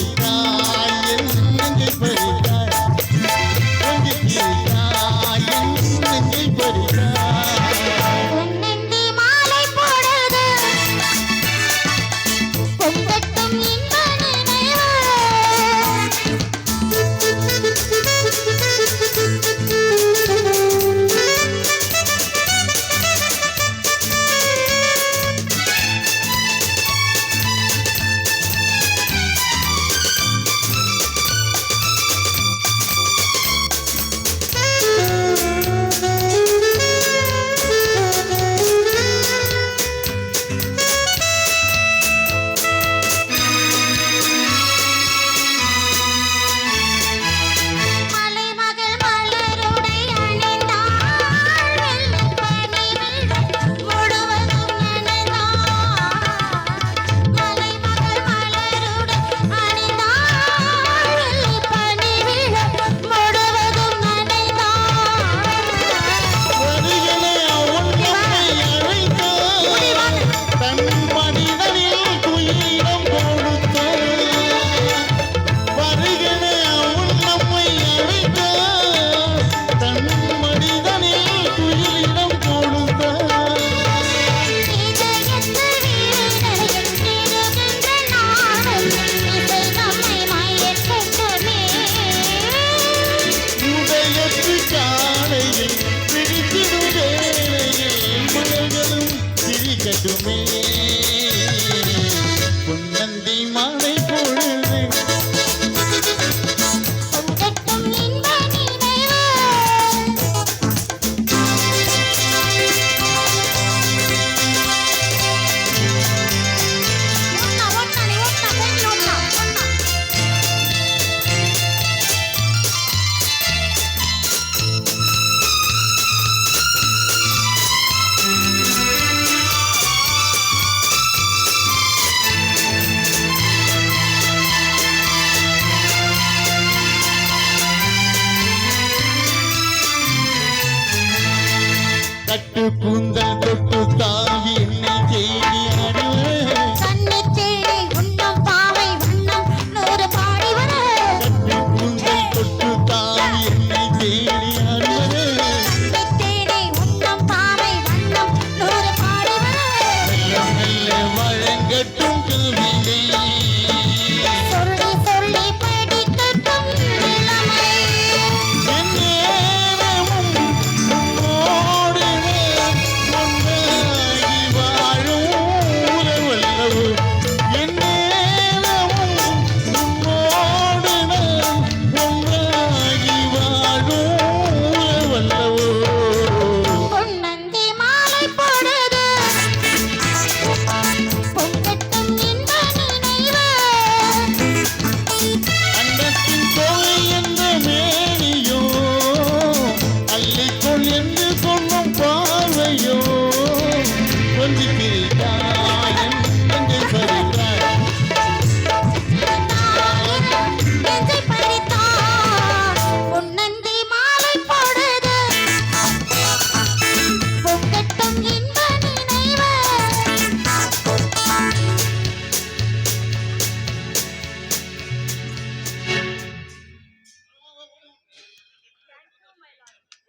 பறித்தாய் என் நெஞ்சை பறித்தாய் கொஞ்சித்தாய் என் நெஞ்சை பறித்தாய் பொன்னந்தி மாலை போடுது பொங்கட்டும் இன்ப நினைவு மலைமகள் மலருடை அணிந்தாள் வெள்ளிப் பனிவிழ் முழுவதும் நனைந்தாள் மலைமகள் மலருடை அணிந்தாள் வெள்ளிப் பனிவிழ் முழுவதும் நனைந்தாள் வருகனே உன்னை அழைத்தாய் தன் மனிதனில் துயிரம் கொடுத்தாய் வருகனே உன்னை அழைத்தாய் தன் மனிதனில் துயிரம் கொடுத்தாய் இதயத்து வீணையில் திருகின்ற நாடும் இசை நம்மை மயக்கட்டுமே உதயத்து காலையில் பிடித்திடும் வேளையில் மலர்களும் சிரிக்கட்டுமே பொன்னந்தி மாலை பொழுது பொங்கட்டும் இன்ப நினைவு ஒன்னா ஒன்னா நீ ஒன்னா பொண்ணு ஒன்னா ஒன்னா கட்டு